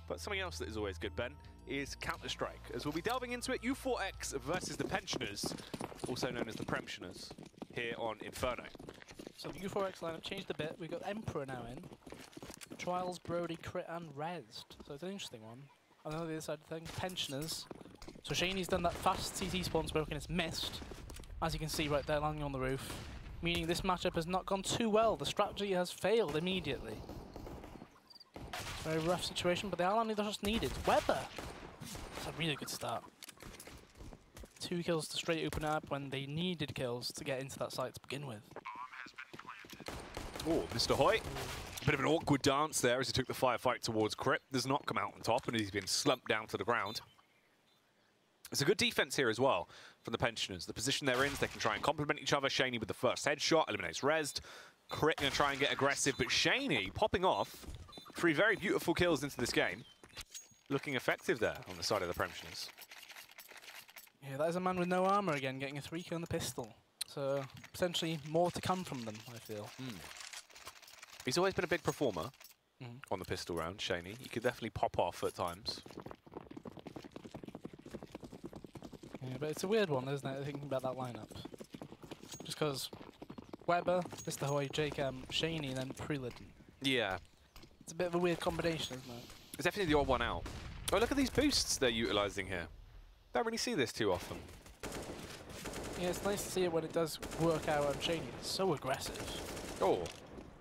But something else that is always good, Ben, is Counter-Strike. As we'll be delving into it, U4X versus the Pensioners, also known as the Premsioners, here on Inferno. So the U4X lineup changed a bit. We've got Emperor now in. Trials, Brody, Crit and Rezzed. So it's an interesting one. And then on the other side of the thing, Pensioners. So Shane's done that fast CT spawn smoke and it's missed. As you can see right there, landing on the roof. Meaning this matchup has not gone too well. The strategy has failed immediately. It's a very rough situation, but they are landing just needed. Weber! That's a really good start. 2 kills to straight open up when they needed kills to get into that site to begin with. Oh, Mr. Hoy. A bit of an awkward dance there as he took the firefight towards Crit. Does not come out on top, and he's been slumped down to the ground. It's a good defense here as well from the Pensioners. The position they're in, they can try and complement each other. Shaney with the first headshot, eliminates Rezzed. Crit going to try and get aggressive, but Shaney popping off 3 very beautiful kills into this game. Looking effective there on the side of the Pensioners. Yeah, that is a man with no armor again, getting a 3 kill on the pistol. So potentially more to come from them, I feel. He's always been a big performer on the pistol round, Shaney. He could definitely pop off at times. Yeah, but it's a weird one, isn't it, thinking about that lineup. Just because Weber, Mr. Hoy, Jake, Shaney, and then Prelid. Yeah. It's a bit of a weird combination, isn't it? It's definitely the odd one out. Oh, look at these boosts they're utilising here. Don't really see this too often. Yeah, it's nice to see it when it does work out on Shaney. It's so aggressive. Oh.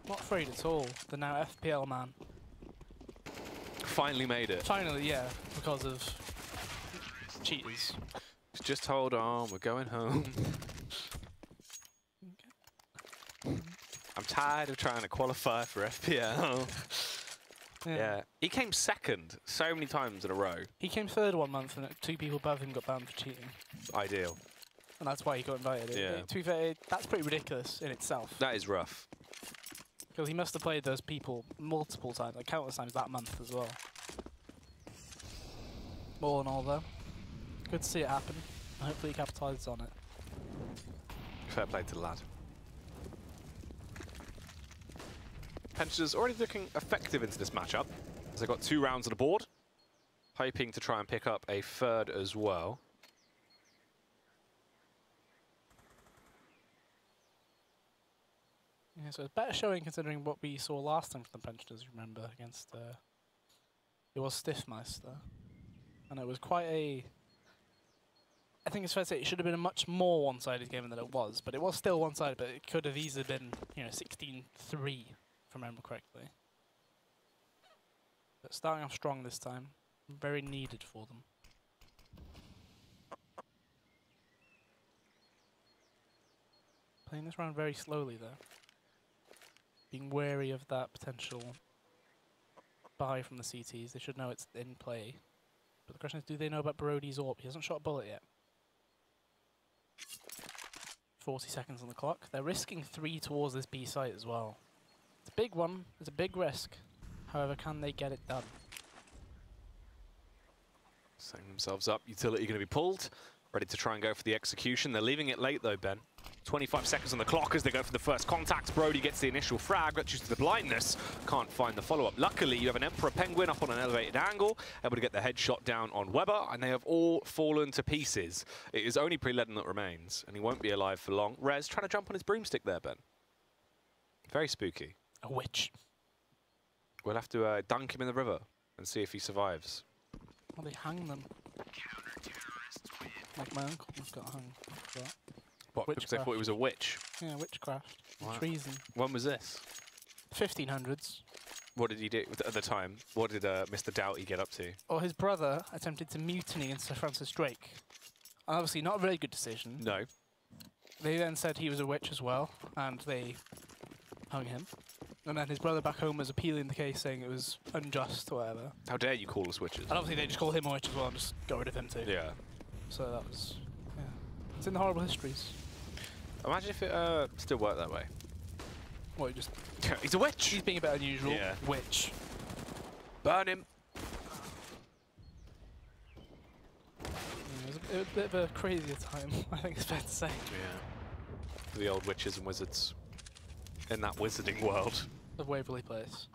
Not afraid at all. The now FPL man. Finally made it. Finally, yeah, because of cheaters. Just hold on, we're going home. I'm tired of trying to qualify for FPL. Yeah. He came second so many times in a row. He came third one month and 2 people above him got banned for cheating. Ideal. And that's why he got invited. Yeah. To be fair, that's pretty ridiculous in itself. That is rough. Because he must have played those people multiple times, like countless times that month as well. All in all though, good to see it happen. And hopefully he capitalises on it. Fair play to the lad. Pensioners already looking effective into this matchup, as they've got 2 rounds on the board, hoping to try and pick up a 3rd as well. Yeah, so it's better showing considering what we saw last time from the Pensioners, remember, against... it was Stiffmeister. And it was quite a... I think it's fair to say it should have been a much more one-sided game than it was, but it was still one-sided, but it could have easily been, you know, 16-3, if I remember correctly. But starting off strong this time, very needed for them. Playing this round very slowly, though. Being wary of that potential buy from the CTs. They should know it's in play. But the question is, do they know about Brody's AWP? He hasn't shot a bullet yet. 40 seconds on the clock. They're risking 3 towards this B site as well. It's a big one. It's a big risk. However, can they get it done? Setting themselves up. Utility going to be pulled. Ready to try and go for the execution. They're leaving it late though, Ben. 25 seconds on the clock as they go for the first contact. Brody gets the initial frag, but due to the blindness, can't find the follow-up. Luckily, you have an Emperor Penguin up on an elevated angle, able to get the headshot down on Weber, and they have all fallen to pieces. It is only Preleden that remains, and he won't be alive for long. Rez trying to jump on his broomstick there, Ben. Very spooky. A witch. We'll have to dunk him in the river and see if he survives. Well, they hang them. Like my uncle got hung. What, because they thought he was a witch? Yeah, witchcraft. Wow. Treason. When was this? 1500s. What did he do at the time? What did Mr. Doughty get up to? Well, his brother attempted to mutiny in Sir Francis Drake. Obviously, not a very good decision. No. They then said he was a witch as well, and they hung him. And then his brother back home was appealing the case, saying it was unjust or whatever. How dare you call us witches? And obviously, they just called him a witch as well and just got rid of him too. Yeah. So that was, yeah. It's in the horrible histories. Imagine if it still worked that way. What, you just... He's a witch! He's being a bit unusual. Yeah. Witch. Burn him! Yeah, it was a bit of a crazier time, I think it's fair to say. Yeah. For the old witches and wizards. In that wizarding world. Of Waverley Place.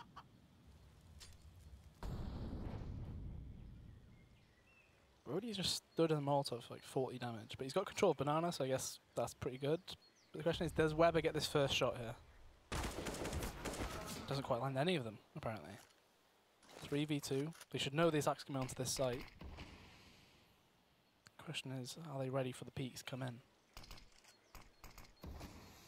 Brody's just stood in the Molotov for like 40 damage, but he's got control of Banana, so I guess that's pretty good. But the question is, does Weber get this first shot here? Doesn't quite land any of them, apparently. 3v2. They should know this axe coming onto this site. Question is, are they ready for the peaks to come in?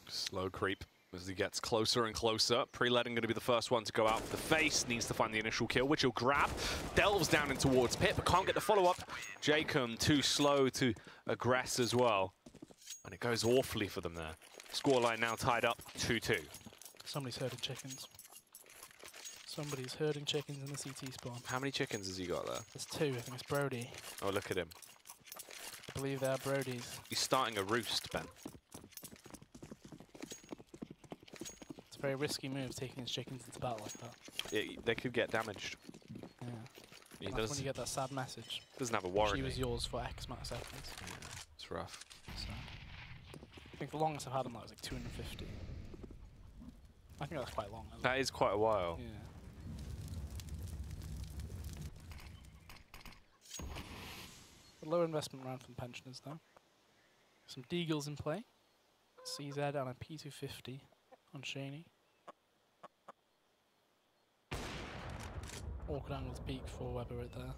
Slow creep as he gets closer and closer. Pre-letting going to be the first one to go out for the face. Needs to find the initial kill, which he'll grab. Delves down in towards Pit, but can't get the follow-up. Jacob too slow to aggress as well. And it goes awfully for them there. Scoreline now tied up 2-2. Somebody's herding chickens. Somebody's herding chickens in the CT spawn. How many chickens has he got there? There's 2, I think it's Brody. Oh, look at him. I believe they're Brodies. He's starting a roost, Ben. It's a very risky move, taking his chickens into battle like that. They could get damaged. Yeah. He That's when you get that sad message. Doesn't have a warranty. She was yours for X amount of seconds. Yeah, it's rough. So, I think the longest I've had on that was like 250. I think that's quite long. That is quite a while. Yeah. A low investment round from pensioners though. Some Deagles in play. CZ and a P250 on Shaney. Awkward angles peak for Weber right there.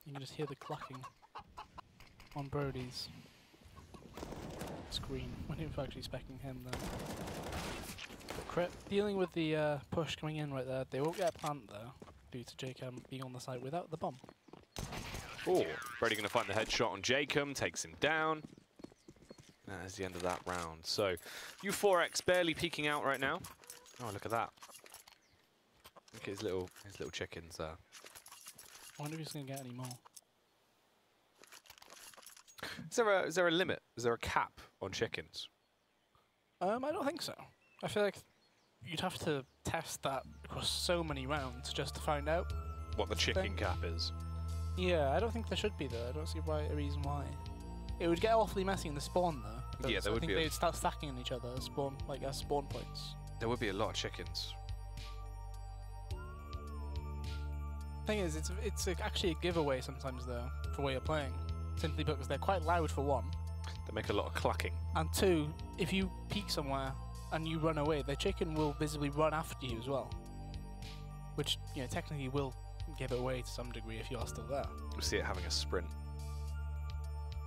You can just hear the clacking on Brody's screen when he was actually specking him there. But Crip dealing with the push coming in right there. They won't get a plant though, due to Jacob being on the site without the bomb. Oh, Brody going to find the headshot on Jacob, takes him down. That is the end of that round. So, U4X barely peeking out right now. Oh, look at that. Look at his little chickens there. I wonder if he's going to get any more. Is there a limit? Is there a cap on chickens? I don't think so. I feel like you'd have to test that across so many rounds just to find out What the chicken cap is? Yeah, I don't think there should be though. I don't see a reason why. It would get awfully messy in the spawn though. Yeah, there would be. I think they'd start stacking on each other as spawn, like as spawn points. There would be a lot of chickens. Thing is, it's actually a giveaway sometimes though for where you're playing. Simply because they're quite loud for one. They make a lot of clucking. And two, if you peek somewhere and you run away, the chicken will visibly run after you as well. Which, you know, technically will give it away to some degree if you are still there. We see it having a sprint,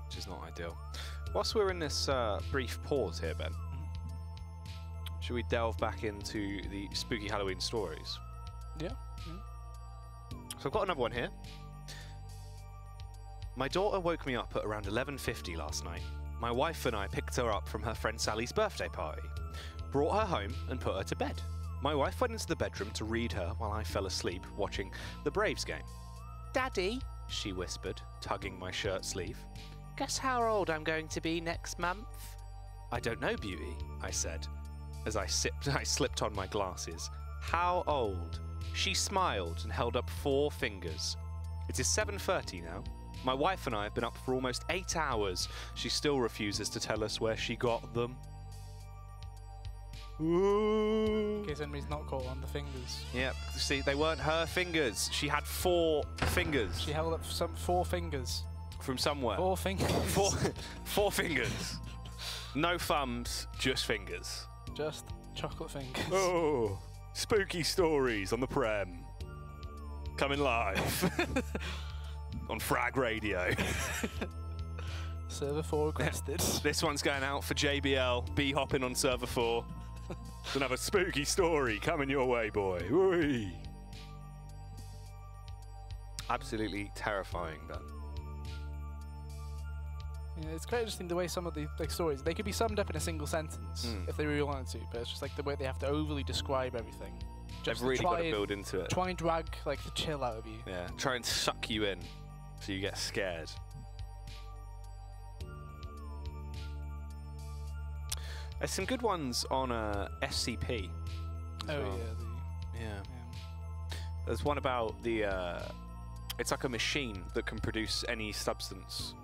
which is not ideal. Whilst we're in this brief pause here, Ben, should we delve back into the spooky Halloween stories? Yeah. So I've got another one here. My daughter woke me up at around 11:50 last night. My wife and I picked her up from her friend Sally's birthday party, brought her home and put her to bed. My wife went into the bedroom to read her while I fell asleep watching the Braves game. Daddy, she whispered, tugging my shirt sleeve. Guess how old I'm going to be next month? I don't know, Beauty, I said, as I slipped on my glasses. How old? She smiled and held up 4 fingers. It is 7:30 now. My wife and I have been up for almost 8 hours. She still refuses to tell us where she got them. Ooh. In case anybody's not caught on the fingers. Yep, see, they weren't her fingers. She had 4 fingers. She held up 4 fingers. From somewhere. 4 fingers. 4 fingers. No thumbs, just fingers. Just chocolate fingers. Oh, spooky stories on the Prem. Coming live. On Frag Radio. Server 4 requested. This one's going out for JBL, B-hopping on server 4. Gonna have a spooky story coming your way, boy. Whee! Absolutely terrifying, Ben. Yeah, it's quite interesting the way some of the stories, they could be summed up in a single sentence if they really wanted to, but it's just like the way they have to overly describe everything. They've really got to build into it. Try and drag like the chill out of you. Yeah, try and suck you in so you get scared. There's some good ones on SCP. Oh well. yeah. There's one about the. It's like a machine that can produce any substance,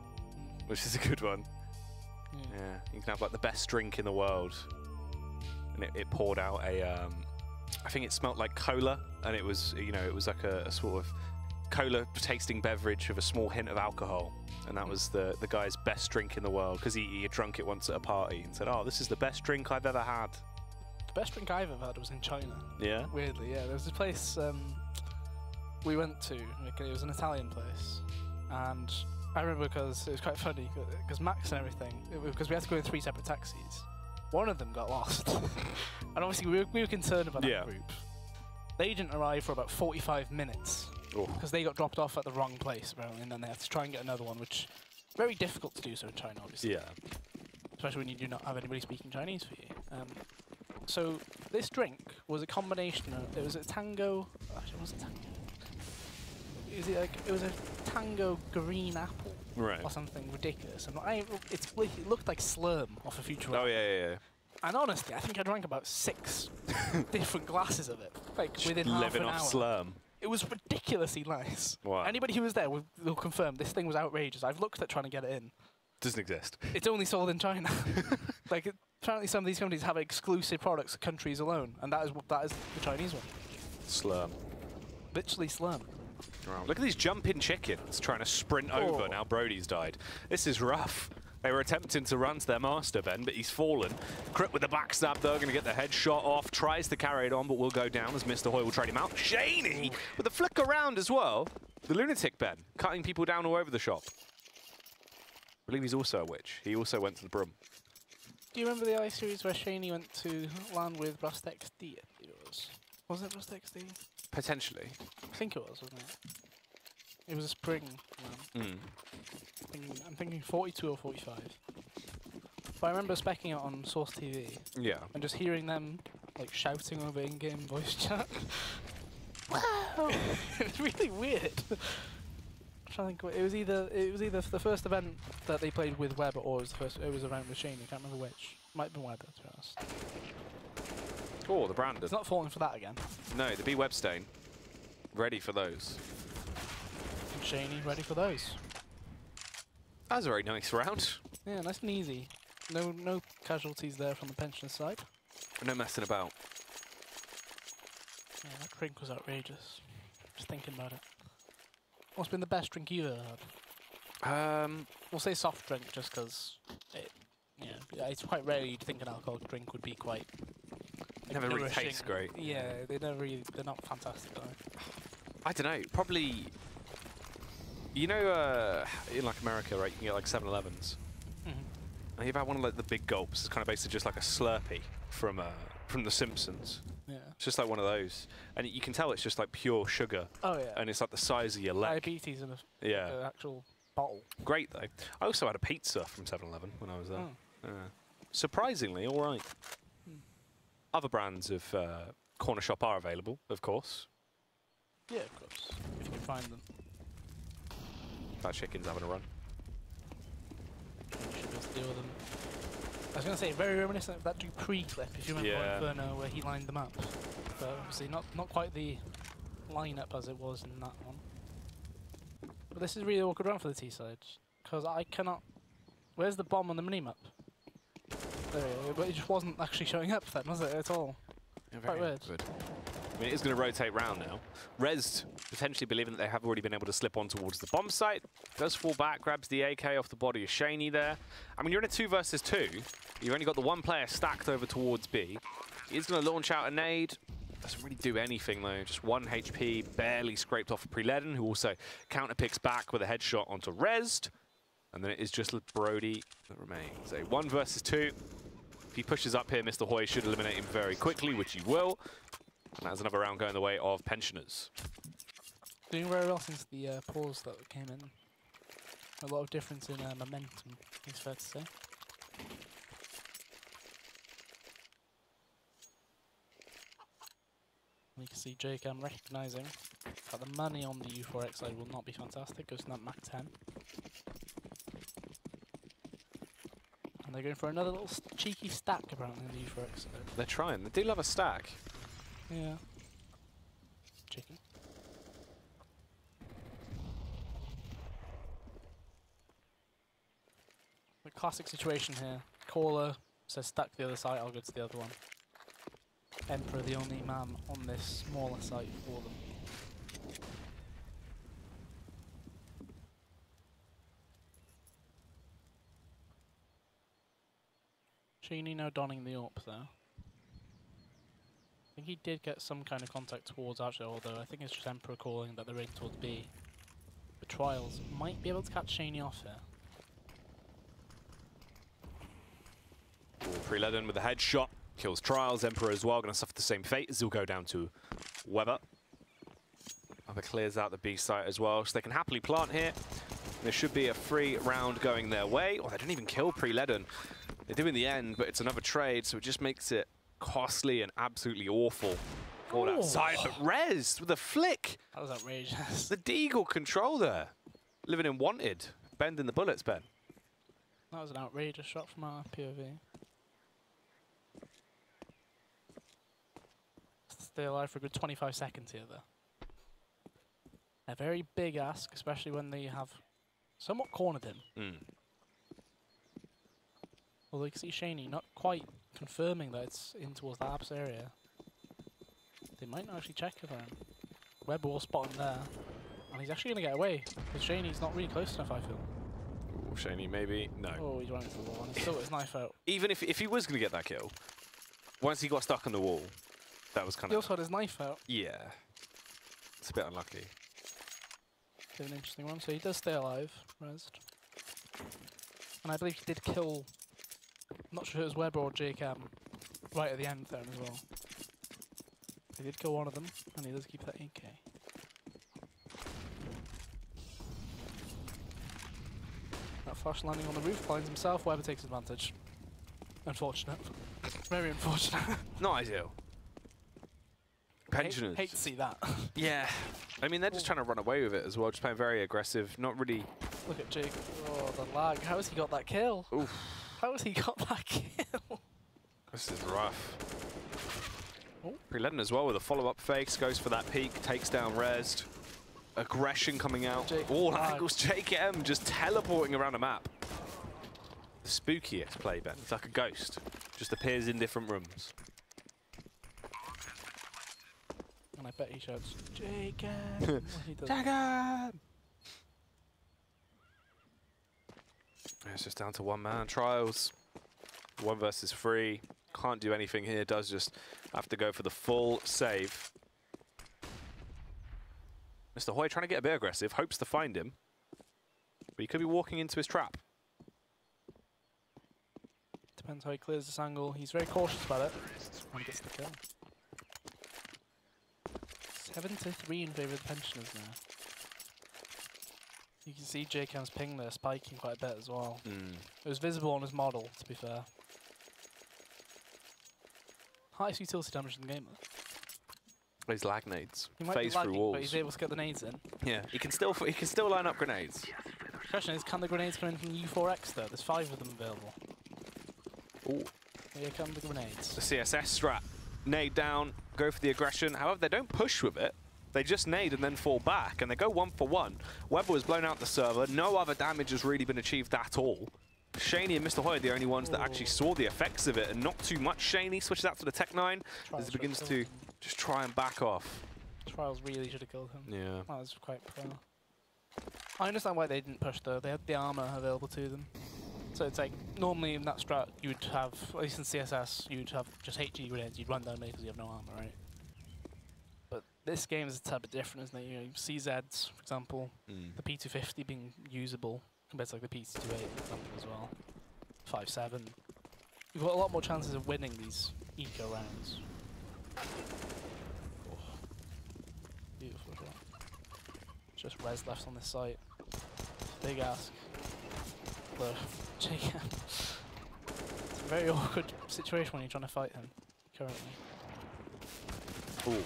which is a good one. Yeah, you can have like the best drink in the world, and it poured out a think it smelled like cola, and it was, you know, it was like a sort of cola tasting beverage with a small hint of alcohol. And that was the guy's best drink in the world, because he had drunk it once at a party and said, oh, this is the best drink I've ever had. The best drink I've ever had was in China. Yeah? Weirdly, yeah. There was a place we went to, it was an Italian place, and I remember because it was quite funny, because Max and everything, because we had to go in 3 separate taxis. One of them got lost. And obviously we were concerned about that group. They didn't arrive for about 45 minutes. Because they got dropped off at the wrong place, apparently, and then they had to try and get another one, which is very difficult to do so in China, obviously. Yeah. Especially when you do not have anybody speaking Chinese for you. So this drink was a combination of, it was a tango, actually it wasn't tango. It was a tango green apple. Right. Or something ridiculous. And it looked like Slurm off a Future. Oh, yeah. And honestly, I think I drank about 6 different glasses of it, like within half an hour. Living off Slurm. It was ridiculously nice. Wow. Anybody who was there will confirm this thing was outrageous. I've looked at trying to get it in. Doesn't exist. It's only sold in China. Like, apparently some of these companies have exclusive products for countries alone, and that is the Chinese one. Slurm. Literally Slurm. Wow. Look at these jumping chickens trying to sprint over. Now Brody's died. This is rough. They were attempting to run to their master, Ben, but he's fallen. Crit with the backstab, though, going to get the headshot off. Tries to carry it on, but will go down as Mr. Hoy will trade him out. Shaney with a flick around as well. The lunatic Ben, cutting people down all over the shop. I believe he's also a witch. He also went to the broom. Do you remember the ice series where Shaney went to land with Rust XD? Was it Rust XD? Potentially. I think it was, wasn't it? It was a spring land. I'm thinking 42 or 45. But I remember specking it on Source TV. Yeah. And just hearing them like shouting over in-game voice chat. Wow! It's really weird. I'm trying to think. It was either the first event that they played with Web, or it was around with Shane. I can't remember which. Might have been Web, to be honest. Oh, the Brandon. It's not falling for that again. No, the B Web stain. Ready for those. And Shaney ready for those. That was a very nice round. Yeah, nice and easy. No casualties there from the pensioner side. No messing about. Yeah, that drink was outrageous. Just thinking about it. What's been the best drink you've ever had? We'll say soft drink just because it's quite rare you'd think an alcoholic drink would be quite never really tastes great. Yeah, they're not fantastic, are they? I don't know, probably, you know, in like America, right, you can get like 7-Elevens. And you've had one of like the big gulps. It's kind of basically just like a Slurpee from The Simpsons. Yeah. It's just like one of those. And you can tell it's just like pure sugar. Oh, yeah. And it's like the size of your leg. Diabetes in an actual bottle. Great, though. I also had a pizza from 7-Eleven when I was there. Surprisingly, all right. Other brands of corner shop are available, of course. Yeah, of course. If you can find them. That chicken's having a run. You should be able to deal with them. I was going to say, very reminiscent of that Dupree clip, if you remember on Inferno, where he lined them up. But obviously not quite the lineup as it was in that one. But this is really awkward round for the T-side, because I cannot... Where's the bomb on the minimap? There we go, but it just wasn't actually showing up then, was it, at all? Yeah, quite weird. Good. I mean, it is going to rotate round now. Rez, potentially believing that they have already been able to slip on towards the bomb site, does fall back, grabs the AK off the body of Shaney there. I mean, you're in a 2 versus 2. You've only got the one player stacked over towards B. He's going to launch out a nade. Doesn't really do anything, though. Just 1 HP, barely scraped off Preleden, who also counterpicks back with a headshot onto Rez. And then it is just Brody that remains. A 1 versus 2. If he pushes up here, Mr. Hoy should eliminate him very quickly, which he will. And that's another round going the way of Pensioners. Doing very well since the pause that came in. A lot of difference in momentum, it's fair to say. You can see JCam recognising that the money on the U4X side will not be fantastic, goes to that Mac 10. And they're going for another little cheeky stack apparently on the U4X side. They're trying, they do love a stack. Yeah. Chicken. The classic situation here. Caller says stack the other side, I'll go to the other one. Emperor the only man on this smaller site for them. Sheeny now donning the AWP though. I think he did get some kind of contact towards Archer, although I think it's just Emperor calling that they're in towards B. The Trials might be able to catch Sheeny off here. Preleden with a headshot. Kills Trials. Emperor as well, going to suffer the same fate as he'll go down to Weber. Weber clears out the B site as well, so they can happily plant here. There should be a free round going their way. Oh, they didn't even kill Preleden. They do in the end, but it's another trade, so it just makes it costly and absolutely awful for that side. But Rez with a flick. That was outrageous. The Deagle control there. Living in Wanted. Bending the bullets, Ben. That was an outrageous shot from our POV. Stay alive for a good 25 seconds here, though. A very big ask, especially when they have somewhat cornered him. Although you can see Sheeny not quite confirming that it's in towards the apps area. They might not actually check for him. Weber will spot him there. And he's actually going to get away, because Sheny's not really close enough, I feel. Ooh, Sheeny maybe. No. Oh, he's running to the wall, and he's still got his knife out. Even if he was going to get that kill, once he got stuck on the wall, that was kind of... He also had his knife out. Yeah. It's a bit unlucky. Bit of an interesting one. So he does stay alive, Rest. And I believe he did kill... I'm not sure if it was Weber or JCam right at the end there as well. He did kill one of them, and he does keep that AK. That flash landing on the roof blinds himself. Weber takes advantage. Unfortunate. Very unfortunate. Not ideal. Pensioners. Hate to see that. Yeah. I mean, they're just trying to run away with it as well. Just playing very aggressive. Not really... Look at Jake. Oh, the lag. How has he got that kill? Oof. How has he got that kill? This is rough. Preleden as well with a follow-up face. Goes for that peek. Takes down Rez. Aggression coming out. All angles. JKM just teleporting around a map. The spookiest play, Ben. It's like a ghost. Just appears in different rooms. And I bet he shouts, JKM! JKM! It's just down to one man. Trials. 1 versus 3. Can't do anything here. Does just have to go for the full save. Mr. Hoy trying to get a bit aggressive. Hopes to find him. But he could be walking into his trap. Depends how he clears this angle. He's very cautious about it. And gets the kill. 7-3 in favour of the Pensioners now. You can see JCam's ping there spiking quite a bit as well. It was visible on his model, to be fair. Highest utility damage in the game, though. These lag nades. He might Phase be lagging, through walls. but he's able to get the nades in. Yeah, he can still line up grenades. The question is, can the grenades come in from U4X though? There's 5 of them available. Ooh. Here come the grenades. The CSS strat. Nade down, go for the aggression. However, they don't push with it. They just nade and then fall back, and they go 1 for 1. Weber was blown out the server. No other damage has really been achieved at all. Sheeny and Mr. Hoy are the only ones that actually saw the effects of it, and not too much. Sheeny switches out to the Tech 9 as he begins to just try and back off. Trials really should have killed him. Yeah. That was quite pro. I understand why they didn't push though. They had the armor available to them. So it's like, normally in that strat, you would have, at least in CSS, you'd have just HG grenades. You'd run down me because you have no armor, right? But this game is a tad bit different, isn't it? You know, CZs, for example, the P250 being usable compared to like the P228, for example, as well. 5-7. You've got a lot more chances of winning these eco rounds. Oh. Beautiful shot. Just Rez left on this site. Big ask. But JCam. It's a very awkward situation when you're trying to fight him currently. Ooh.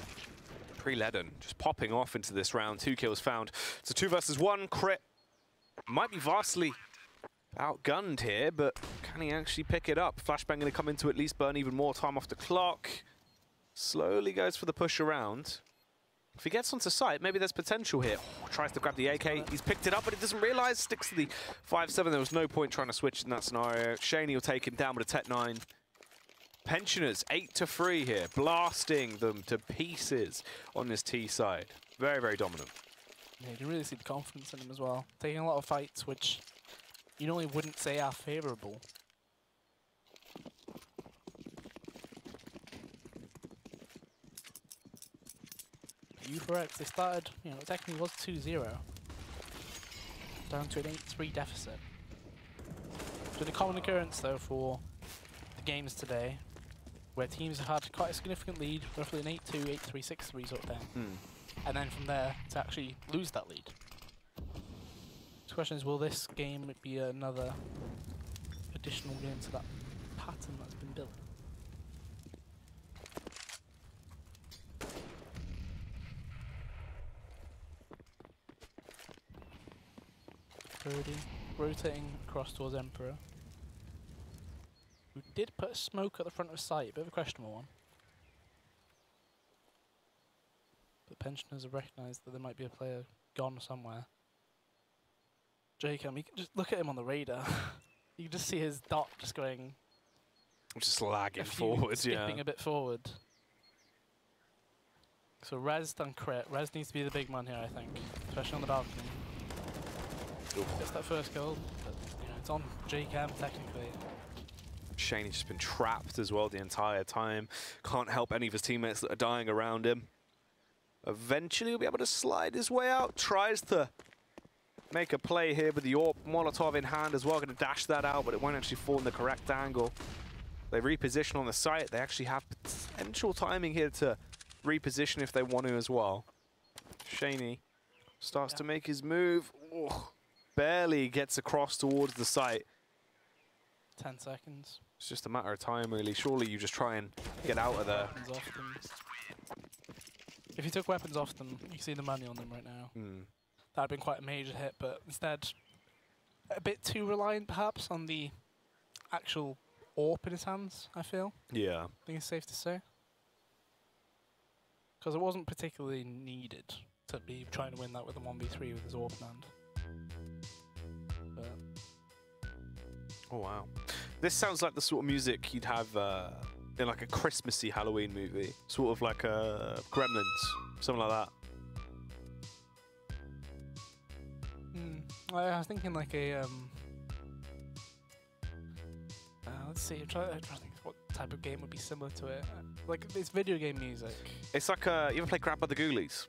Preleden just popping off into this round. 2 kills found. It's a 2 versus 1 crit. Might be vastly outgunned here, but can he actually pick it up? Flashbang going to come in to at least burn even more time off the clock. Slowly goes for the push around. If he gets onto site, maybe there's potential here. Oh, tries to grab the AK. He's picked it up, but he doesn't realize. Sticks to the 5-7. There was no point trying to switch in that scenario. Sheeny will take him down with a Tech 9. Pensioners 8-3 here, blasting them to pieces on this T side. Very, very dominant. Yeah, you can really see the confidence in him as well. Taking a lot of fights which you normally wouldn't say are favourable. U4X, they started, you know, it technically was 2-0. Down to an 8-3 deficit. So the common occurrence though for the games today, where teams have had quite a significant lead, roughly an 8-2, 8-3, 6-3 sort of thing. And then from there to actually lose that lead. The question is, will this game be another additional game to that pattern that's been built? Brody rotating across towards Emperor, who did put a smoke at the front of his site, a bit of a questionable one. But pensioners have recognised that there might be a player gone somewhere. Jacob, you can just look at him on the radar. You can just see his dot just going... Just lagging forwards, yeah. Skipping a bit forward. So Rez and crit. Rez needs to be the big man here, I think. Especially on the balcony. Gets that first goal, but you know, it's on JCam technically. Shaney's just been trapped as well the entire time. Can't help any of his teammates that are dying around him. Eventually he'll be able to slide his way out. Tries to make a play here with the AWP Molotov in hand as well. Going to dash that out, but it won't actually fall in the correct angle. They reposition on the site. They actually have potential timing here to reposition if they want to as well. Shaney starts to make his move. Oh, barely gets across towards the site. 10 seconds. It's just a matter of time, really. Surely you just try and get out of there. If you took weapons off them, you see the money on them right now. That would have been quite a major hit, but instead, a bit too reliant perhaps on the actual AWP in his hands, I feel. Yeah. I think it's safe to say. Because it wasn't particularly needed to be trying to win that with a 1v3 with his AWP in hand. But oh wow. This sounds like the sort of music you'd have in like a Christmassy Halloween movie. Sort of like Gremlins, something like that. I was thinking like a let's see, I'm trying to think what type of game would be similar to it. Like it's video game music. It's like you ever play Grab by the Ghoulies?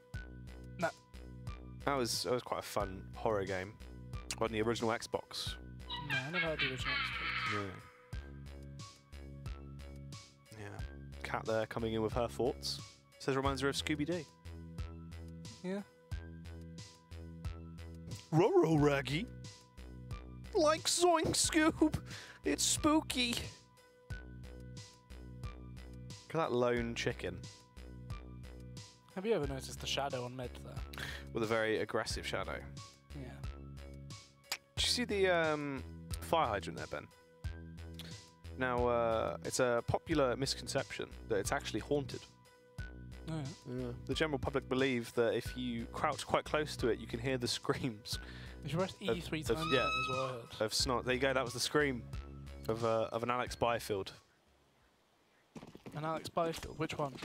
No. That was quite a fun horror game on the original Xbox. No, I never had the original Xbox. Yeah. Yeah. Cat there coming in with her thoughts. Says reminds her of Scooby-Doo. Yeah. Ruh-roh, Raggy. Like Zoink Scoob. It's spooky. Look at that lone chicken. Have you ever noticed the shadow on mid there? With a very aggressive shadow. Yeah. Did you see the fire hydrant there, Ben? Now, it's a popular misconception that it's actually haunted. Oh, yeah. The general public believe that if you crouch quite close to it, you can hear the screams. You should press E 3 times as well, I heard. Of snot. There you go, that was the scream of an Alex Byfield. An Alex Byfield? Which one?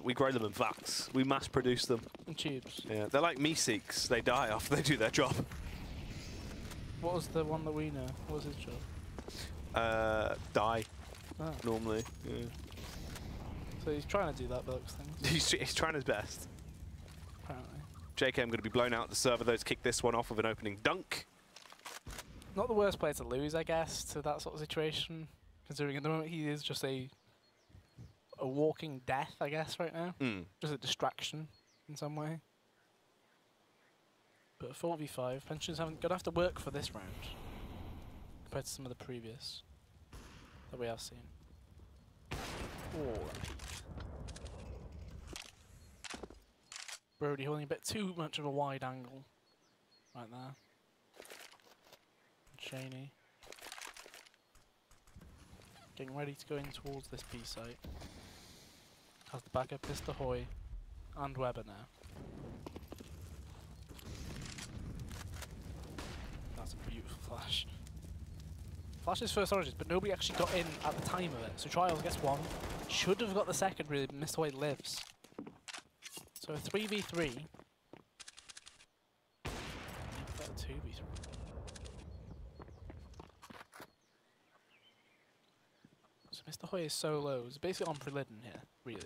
We grow them in vats. We mass produce them. In tubes? Yeah, they're like Meeseeks. They die after they do their job. What was the one that we know? What was his job? Die. Oh. Normally, yeah. So he's trying to do that by those things. He's trying his best. Apparently. JK, I'm going to be blown out the server, though, to kick this one off with an opening dunk. Not the worst player to lose, I guess, to that sort of situation. Considering at the moment he is just a walking death, I guess, right now. Just a distraction in some way. But a 4v5, Pensioners haven't going to have to work for this round compared to some of the previous that we have seen. Oh, Brody holding a bit too much of a wide angle right there. Shaney getting ready to go in towards this B site. Has the backup Mr. Hoy and Weber now. That's a beautiful flash. Flash's first origins, but nobody actually got in at the time of it. So Trials gets one. Should have got the second, really, but Mr. White lives. So a 3v3. 2v3. So Mr. Hoy is so low. It's basically on Prelidden here, really.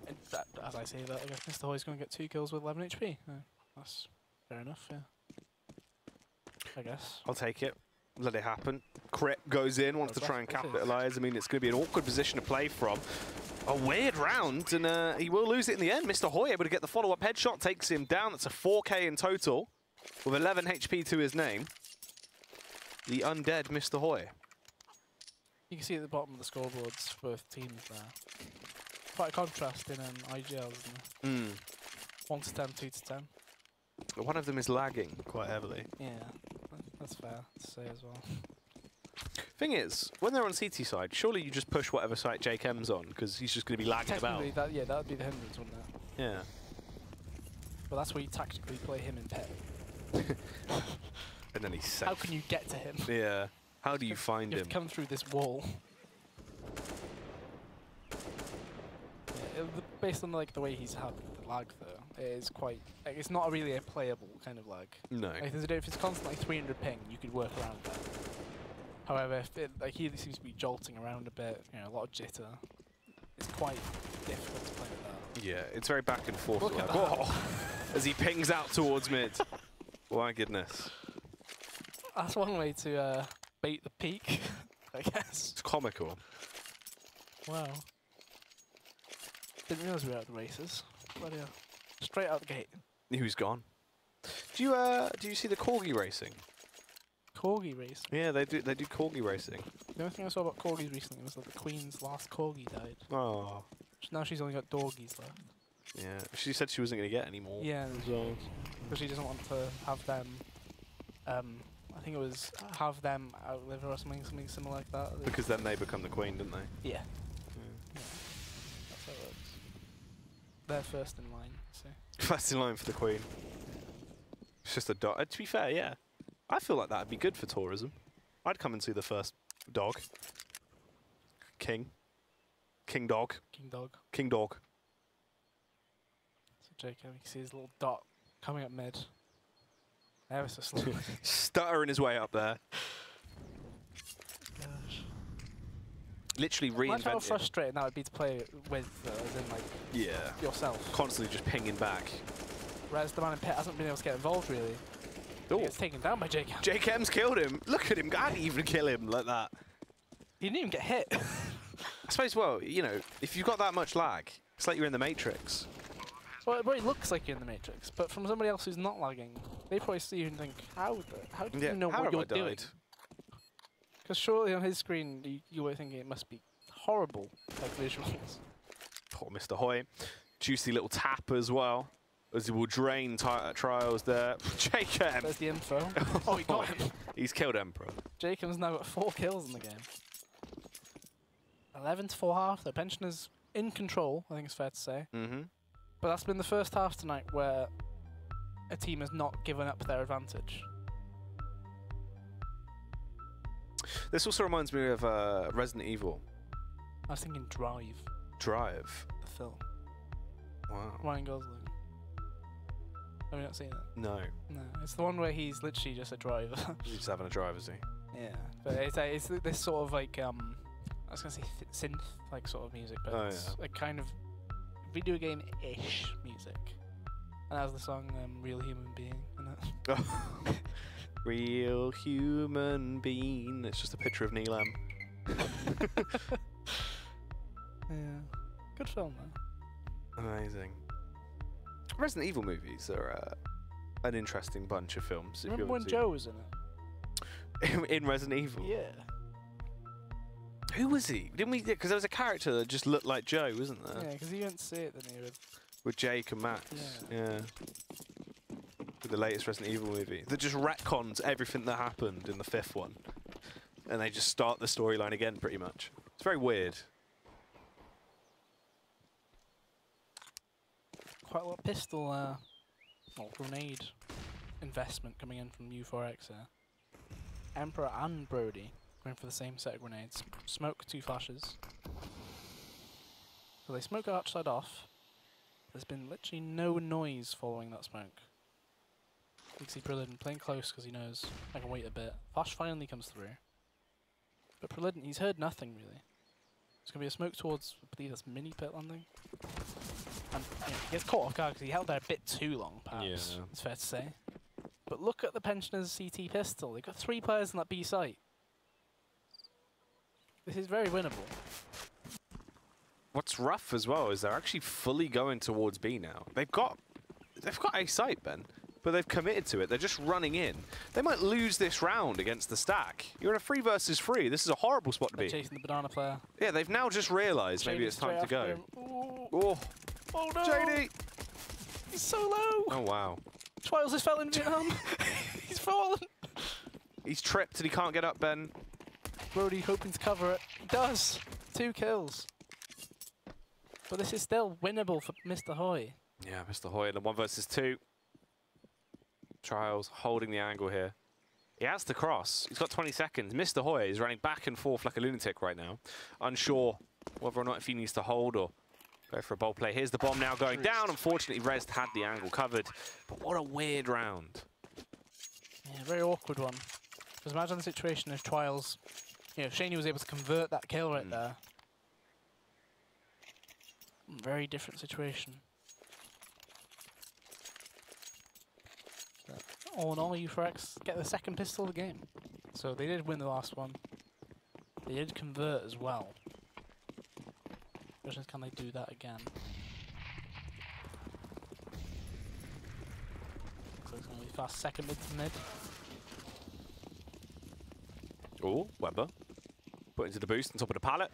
And that, as I say that, I guess Mr. Hoy's going to get 2 kills with 11 HP. That's fair enough, yeah. I guess. I'll take it. Let it happen. Crit goes in, wants to try and capitalise. I mean, it's going to be an awkward position to play from. A weird round, and he will lose it in the end. Mr. Hoy able to get the follow-up headshot, takes him down. That's a 4K in total, with 11 HP to his name. The undead Mr. Hoy. You can see at the bottom of the scoreboards for both teams there. Quite a contrast in IGL, isn't it? 1 to 10, 2 to 10. One of them is lagging quite heavily. Yeah, that's fair to say as well. Thing is, when they're on CT side, surely you just push whatever site Jake M's on, because he's just going to be lagging about. That would be the hindrance, wouldn't it? Yeah. But that's where you tactically play him in pet. And then he's safe. How can you get to him? Yeah. How do you find him? You have to come through this wall. Yeah, based on like the way he's had the lag, though, it is quite. Like, it's not really a playable kind of lag. No. Like, if it's constantly 300 ping, you could work around that. However, if he seems to be jolting around a bit, you know, a lot of jitter. It's quite difficult to play with that. Yeah, it's very back and forth. Look at Whoa. As he pings out towards mid. My goodness. That's one way to bait the peak, I guess. It's comical. Wow. Didn't realise we were out of the races. Bloody hell. Straight out the gate. Who's gone? Do you see the corgi racing? Corgi race? Yeah, they do corgi racing. The only thing I saw about corgis recently was that the Queen's last corgi died. Oh. Now she's only got doggies left. Yeah, she said she wasn't going to get any more. Yeah, because she doesn't want to have them. I think it was have them outlive her or something similar like that. Because then they become the queen, don't they? Yeah. That's how it works. They're first in line, so. First in line for the queen. It's just a dog. To be fair, yeah. I feel like that would be good for tourism. I'd come and see the first dog. King. King dog. King dog. King dog. So Jacob, you can see his little dot coming up mid. Ever so slowly. Stuttering his way up there. Gosh. Literally reinvented. Imagine how frustrating that would be to play with, as in like yourself. Constantly just pinging back. Whereas the man in pit hasn't been able to get involved really. He gets taken down by Jake. Jake M's killed him. Look at him. I didn't even kill him like that. He didn't even get hit. I suppose, well, you know, if you've got that much lag, it's like you're in the Matrix. Well, it looks like you're in the Matrix, but from somebody else who's not lagging, they probably see you and think, how do you know what you're doing? Because surely on his screen, you were thinking it must be horrible, like visuals. Poor Mr. Hoy. Juicy little tap as well, as he will drain Trials there. Jake M. There's the info. Oh, he got him. He's killed Emperor. Jacob's now got 4 kills in the game. 11 to 4 half, though. Pensioner's in control, I think it's fair to say. But that's been the first half tonight where a team has not given up their advantage. This also reminds me of Resident Evil. I was thinking Drive. Drive? The film. Wow. Ryan Gosling. Have you not seen it? No. No. It's the one where he's literally just a driver. He's just having a drive, is he? Yeah. But it's this sort of like, I was going to say synth, like sort of music, but it's a kind of video game-ish music. And that's the song Real Human Being, isn't it? Real human being. It's just a picture of Neil M. Yeah. Good film, though. Amazing. Resident Evil movies are an interesting bunch of films. Remember when Joe was in it? In Resident Evil? Yeah. Who was he? Didn't we? Because there was a character that just looked like Joe, wasn't there? Yeah, because you didn't see it, didn't you? With Jake and Max. Yeah. With the latest Resident Evil movie. That just retcons everything that happened in the 5th one. And they just start the storyline again, pretty much. It's very weird. Quite a lot of pistol, or grenade investment coming in from U4X there. Emperor and Brody going for the same set of grenades. Smoke, 2 flashes. So they smoke outside off. There's been literally no noise following that smoke. You can see Prelidin playing close because he knows I can wait a bit. Flash finally comes through. But Prelidin, he's heard nothing really. It's going to be a smoke towards, I believe that's mini pit landing. And you know, he gets caught off guard because he held there a bit too long, perhaps. Yeah. It's fair to say. But look at the Pensioners CT pistol. They've got 3 players in that B site. This is very winnable. What's rough as well is they're actually fully going towards B now. They've got a site, Ben, but they've committed to it. They're just running in. They might lose this round against the stack. You're in a 3 versus 3. This is a horrible spot to be. Chasing the banana player. Yeah, they've now just realised maybe it's time to go. Oh no! JD! He's so low! Oh wow. Trials has fell in Vietnam. He's fallen. He's tripped and he can't get up, Ben. Brody hoping to cover it. He does. 2 kills. But this is still winnable for Mr. Hoy. Yeah, Mr. Hoy in a 1 versus 2. Trials holding the angle here. He has to cross. He's got 20 seconds. Mr. Hoy is running back and forth like a lunatic right now. Unsure whether or not if he needs to hold or go for a bold play. Here's the bomb now going down. Unfortunately, Rez had the angle covered. But what a weird round. Yeah, very awkward one. Because imagine the situation if Trials, you know, if Shaney was able to convert that kill right there. Very different situation. But all in all, U4X get the 2nd pistol of the game. So they did win the last one. They did convert as well. Question is, can they do that again? So it's going to be fast 2nd mid to mid. Oh, Weber. Put into the boost on top of the pallet.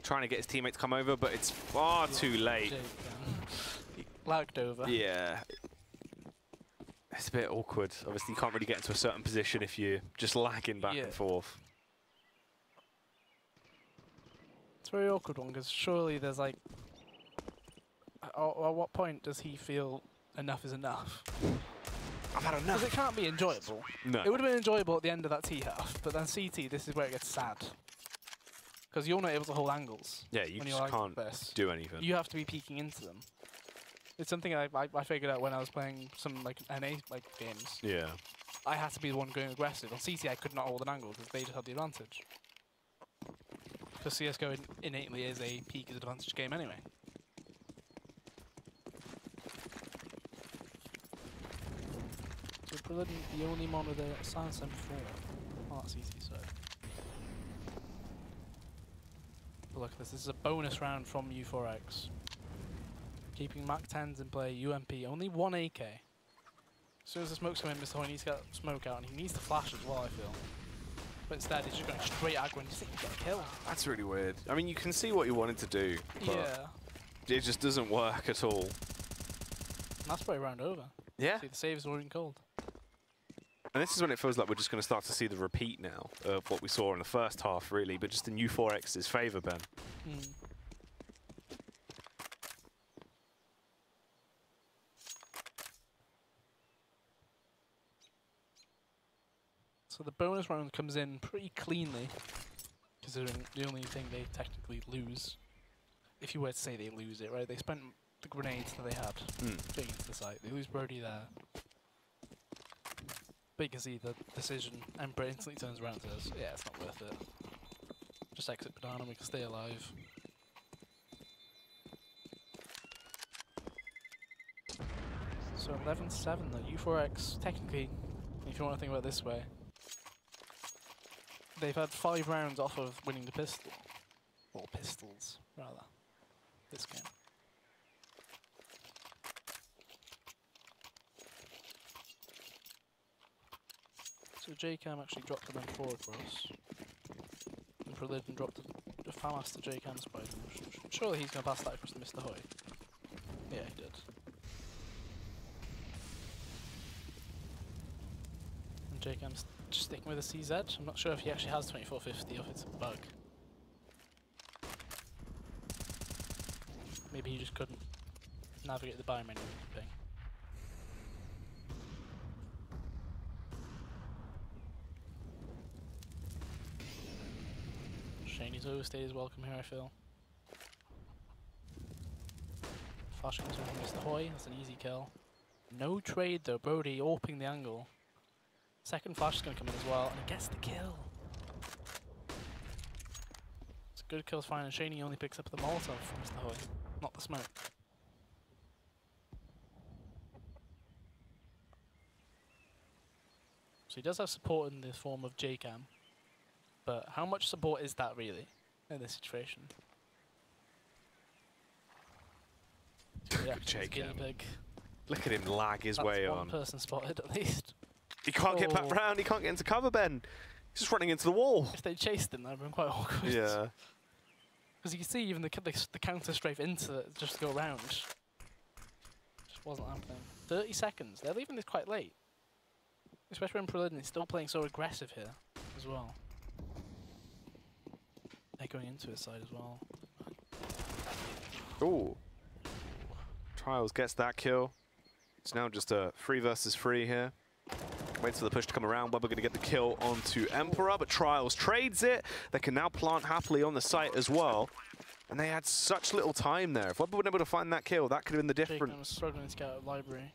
Trying to get his teammate to come over, but it's far too late. He lagged over. Yeah. It's a bit awkward. Obviously, you can't really get into a certain position if you're just lagging back and forth. It's a very awkward one, because surely there's like... At what point does he feel enough is enough? I've had enough. Because it can't be enjoyable. No. It would have been enjoyable at the end of that T-half, but then CT, this is where it gets sad. Because you're not able to hold angles. Yeah, you just can't do anything. You have to be peeking into them. It's something I figured out when I was playing some like NA games. Yeah. I had to be the one going aggressive. On CT, I could not hold an angle because they just had the advantage. Because CSGO innately is a peak as advantage game anyway. So Prelidin, the only mon with a silence M4 on that CT side. But look at this. This is a bonus round from U4X. Keeping Mac 10s in play, UMP, only 1 AK. As soon as the smoke's coming in, Mr. Hoy needs to get smoke out, and he needs to flash as well, I feel. But instead, he's just going straight aggro and just think he get a kill. That's really weird. I mean, you can see what he wanted to do, but yeah, it just doesn't work at all. And that's probably round over. Yeah. See, the save is already cold. And this is when it feels like we're just going to start to see the repeat now of what we saw in the first half, really, but just in U4X's favour, Ben. So the bonus round comes in pretty cleanly, considering the only thing they technically lose, if you were to say they lose it, right? They spent the grenades that they had going into the site. They lose Brody there. But you can see the decision, Emperor instantly turns around and says, yeah, it's not worth it. Just exit banana and we can stay alive. So 11-7, the U4X, technically, if you want to think about it this way, they've had 5 rounds off of winning the pistol. Or pistols, rather, this game. So JCam actually dropped the M4 across. And Prelidin dropped a FAMAS to JCam's by them. Surely he's going to pass that across to Mr. Hoy. Yeah, he did. And JCam's just sticking with a CZ. I'm not sure if he actually has 2450 or if it's a bug. Maybe he just couldn't navigate the buy menu thing. to overstay his welcome here, I feel. Flash comes in from Mr. Hoy, that's an easy kill. No trade though, Brody opening the angle. Second flash is going to come in as well, and he gets the kill. It's a good kill fine, and Shaney only picks up the Molotov from Mr. Hoy, not the smoke. So he does have support in the form of JCam, but how much support is that really in this situation? Yeah, JCam. Look at him lag his way on. One person spotted at least. He can't get back round, he can't get into cover, Ben. He's just running into the wall. If they chased him, that would have been quite awkward. Yeah. Because you can see even the counter strafe into it just to go around. Just wasn't happening. 30 seconds. They're leaving this quite late. Especially when Prolidden is still playing so aggressive here as well. They're going into his side as well. Ooh. Trials gets that kill. It's now just a 3 versus 3 here. Waits for the push to come around. Weber going to get the kill onto Emperor, but Trials trades it. They can now plant happily on the site as well. And they had such little time there. If Weber were able to find that kill, that could have been the difference. I was struggling to get out of library.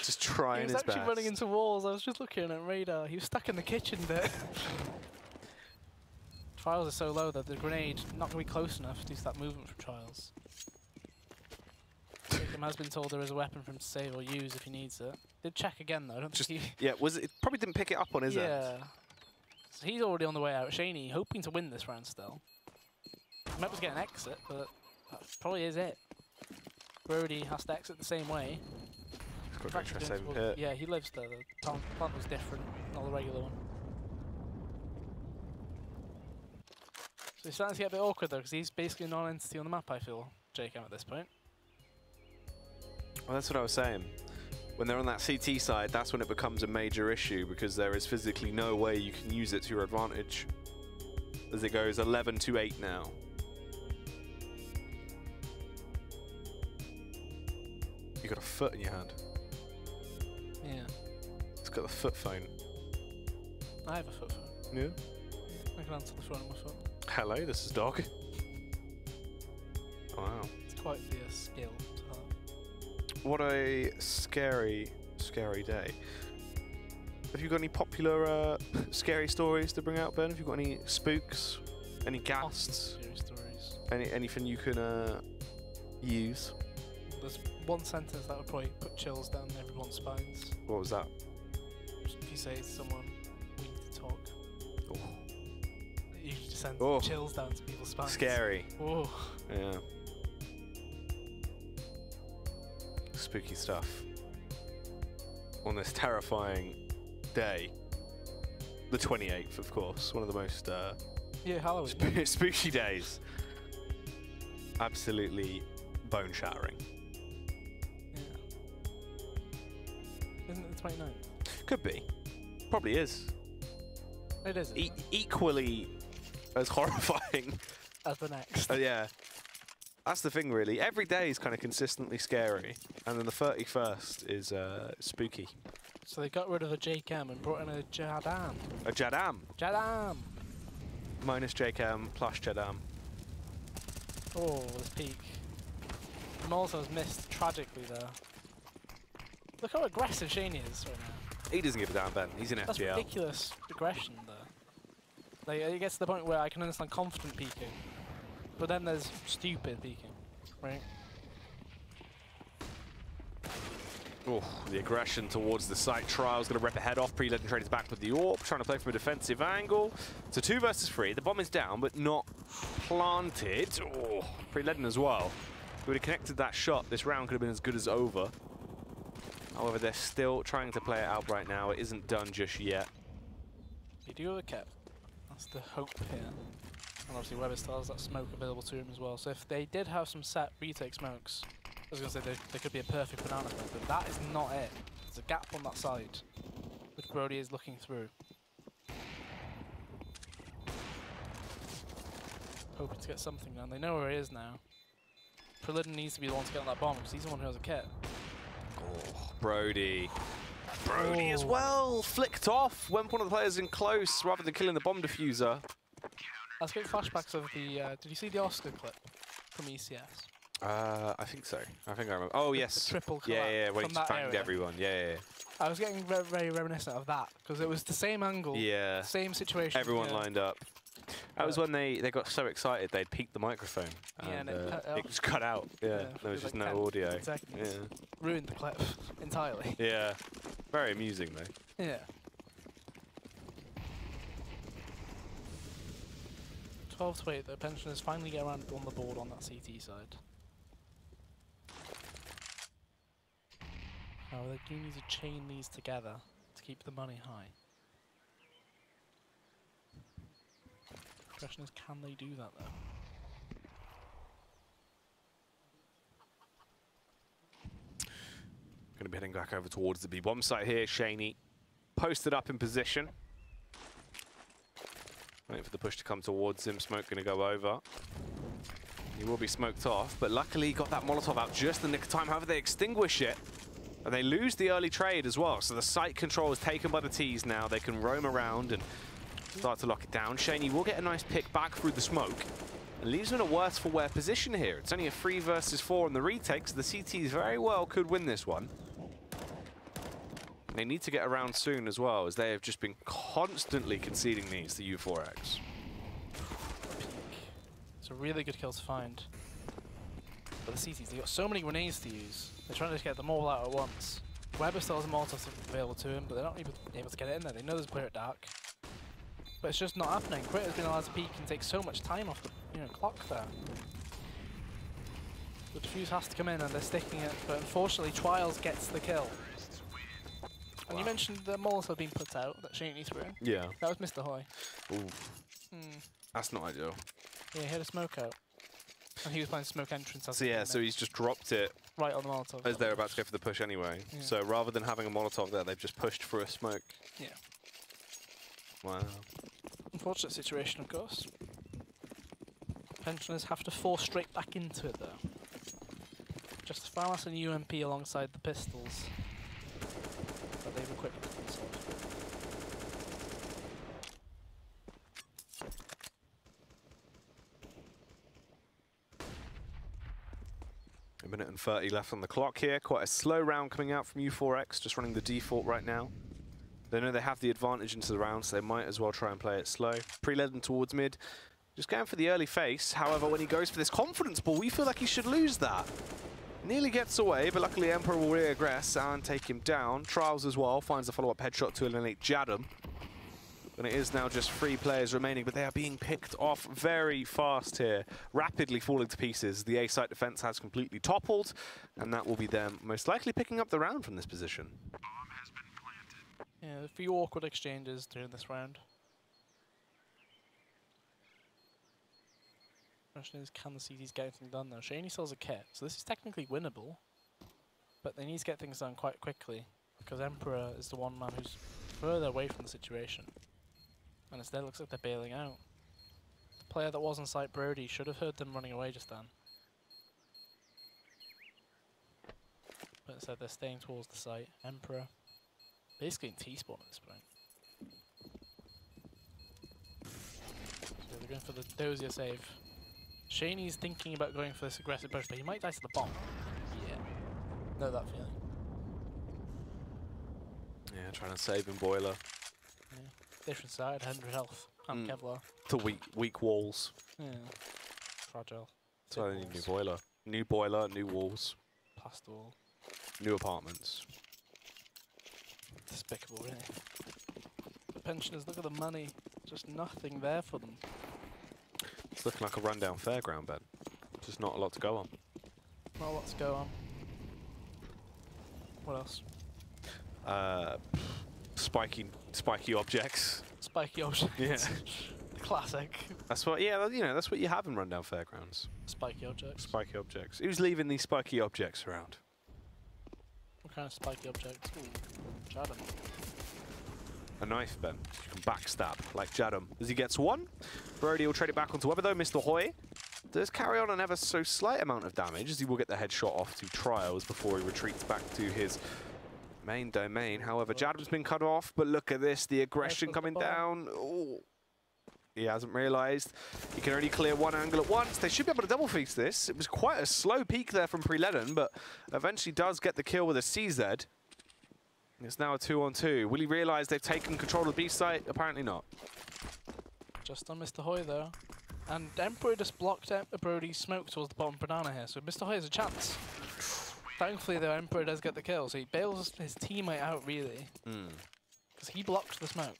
Just trying his best. He was actually running into walls. I was just looking at radar. He was stuck in the kitchen there. Trials are so low that the grenade not going to be close enough due to that movement from Trials. Jacob has been told there is a weapon for him to save or use if he needs it. Did check again though. I don't think he... Yeah, was it probably didn't pick it up on his end. Yeah. So he's already on the way out. Shaney hoping to win this round still. Met was getting an exit, but that probably is it. Brody has to exit the same way. Yeah, he lives there. The plant was different, not the regular one. So he's starting to get a bit awkward though, because he's basically a non-entity on the map, I feel, JCam at this point. Well, that's what I was saying. When they're on that CT side, that's when it becomes a major issue, because there is physically no way you can use it to your advantage. As it goes 11-8 now. You got a foot in your hand. Yeah. It's got the foot phone. I have a foot phone. Yeah? I can answer the phone on my foot. Hello, this is Dog. Wow. It's quite the skill to have. What a scary, scary day. Have you got any popular scary stories to bring out, Ben? Have you got any spooks? Any ghasts? Scary stories. Anything you can use? There's one sentence that would probably put chills down everyone's spines. What was that? If you say to someone, we need to talk. Oh. It usually just sends Oh. chills down to people's spines. Scary. Oh. Yeah. Spooky stuff. On this terrifying day. The 28th, of course. One of the most yeah, Halloween. spooky days. Absolutely bone-shattering. Isn't it the 29th? Could be. Probably is. It is. Equally as horrifying as the next. yeah. That's the thing, really. Every day is kind of consistently scary, and then the 31st is spooky. So they got rid of the JCam and brought in a Jadam. A Jadam. Jadam! Minus JCam plus Jadam. Oh, this peak. Molotov missed tragically there. Look how aggressive Shaney is right now. He doesn't give a damn, Ben. He's in That's FPL. ridiculous aggression there. Like, it gets to the point where I can understand confident peeking, but then there's stupid peeking, right? Oh, the aggression towards the site. Trial's going to rip a head off. Pre-Legend trades back with the AWP, trying to play from a defensive angle. It's a 2 versus 3. The bomb is down, but not planted. Oh, Pre-Legend as well. If we would have connected that shot, this round could have been as good as over. However, they're still trying to play it out right now. It isn't done just yet. You do have a cap. That's the hope here. And obviously Weber still has that smoke available to him as well. So if they did have some set retake smokes, I was going to say there could be a perfect banana smoke, but that is not it. There's a gap on that side, which Brody is looking through. Hoping to get something done. They know where he is now. Prolidden needs to be the one to get on that bomb because he's the one who has a kit. Oh, Brody Brody as well, flicked off. Went one of the players in close rather than killing the bomb diffuser. That's good flashbacks of the. Did you see the Oscar clip from ECS? I think so. I think I remember. Oh, yes. The triple collab yeah, when from he that banged area. everyone. Yeah. I was getting very, very reminiscent of that because it was the same angle, Yeah. same situation. Everyone lined up. That was when they got so excited they'd peaked the microphone. And it just cut out. Yeah, there was just like no audio. 10 seconds. Yeah. Ruined the clip entirely. Yeah. Very amusing though. Yeah. 12 to 8, the pensioners finally get around on the board on that CT side. Now they do need to chain these together to keep the money high. The question is, can they do that though? Going to be heading back over towards the B bomb site here. Shaney posted up in position. Waiting for the push to come towards him. Smoke going to go over. He will be smoked off, but luckily he got that Molotov out just in the nick of time. However, they extinguish it, and they lose the early trade as well. So the site control is taken by the T's now. They can roam around and start to lock it down. Shaney will get a nice pick back through the smoke and leaves him in a worse for wear position here. It's only a 3 versus 4 in the retake, so the CTs very well could win this one. They need to get around soon as well, as they have just been constantly conceding these to U4X. It's a really good kill to find. But the CTs, they've got so many grenades to use. They're trying to get them all out at once. Weber still has a Molotov available to him, but they're not even able to get it in there. They know there's a player at dark. But it's just not happening. Crit has been allowed to peek and take so much time off the clock there. The defuse has to come in and they're sticking it, but unfortunately Trials gets the kill. And you mentioned the Molotov being put out, that Shaney threw. Yeah. That was Mr. Hoy. Ooh. That's not ideal. Yeah, he had a smoke out. And he was playing smoke entrance. So yeah, so he's just dropped it right on the Molotov. as they're about to go for the push anyway. Yeah. So rather than having a Molotov there, they've just pushed through a smoke. Yeah. Wow. Unfortunate situation, of course. Pensioners have to force straight back into it, though. Just Farmas and UMP alongside the pistols that they've equipped themselves with. A minute and 30 left on the clock here. Quite a slow round coming out from U4X, just running the default right now. They know they have the advantage into the round, so they might as well try and play it slow. Pre-led them towards mid. Just going for the early face. However, when he goes for this confidence ball, we feel like he should lose that. Nearly gets away, but luckily Emperor will reaggress and take him down. Trials as well, finds a follow-up headshot to eliminate Jadam. And it is now just 3 players remaining, but they are being picked off very fast here. Rapidly falling to pieces. The A-site defense has completely toppled, and that will be them most likely picking up the round from this position. Yeah, a few awkward exchanges during this round. Question is, can the CTs get anything done though? Shaney still has a kit, so this is technically winnable. But they need to get things done quite quickly, because Emperor is the one man who's further away from the situation. And instead it looks like they're bailing out. The player that was on site, Brody, should have heard them running away just then. But instead they're staying towards the site. Emperor, basically in T-spawn at this point. So they're going for the dozier save. Shaney's thinking about going for this aggressive push, but he might die to the bomb. Yeah. Know that feeling. Yeah, trying to save him, Boiler. Yeah. Different side, 100 health. And Kevlar. To weak walls. Yeah. Fragile. So they need new Boiler. New Boiler, new walls. Plaster wall. New apartments. Despicable, really. The pensioners, look at the money. Just nothing there for them. It's looking like a rundown fairground, Ben. Just not a lot to go on. Not a lot to go on. What else? Spiky objects. Spiky objects. Yeah. Classic. That's what. Yeah, you know, that's what you have in rundown fairgrounds. Spiky objects. Spiky objects. Who's leaving these spiky objects around? What kind of spiky objects? Ooh, Jadam. A knife, Ben. You can backstab like Jadam. As he gets one, Brody will trade it back onto Weber though. Mr. Hoy does carry on an ever so slight amount of damage, as he will get the headshot off to Trials before he retreats back to his Main domain, however, Jadam's been cut off, but look at this, the aggression coming down. Ooh. He hasn't realised. He can only clear one angle at once. They should be able to double feast this. It was quite a slow peak there from Preleden, but eventually does get the kill with a CZ. It's now a 2-on-2. Will he realise they've taken control of the B site? Apparently not. Just on Mr. Hoy though. And Emperor just blocked out Brody's smoke towards the bottom banana here, so Mr. Hoy has a chance. Thankfully though, Emperor does get the kill, so he bails his teammate out really. Because he blocked the smoke.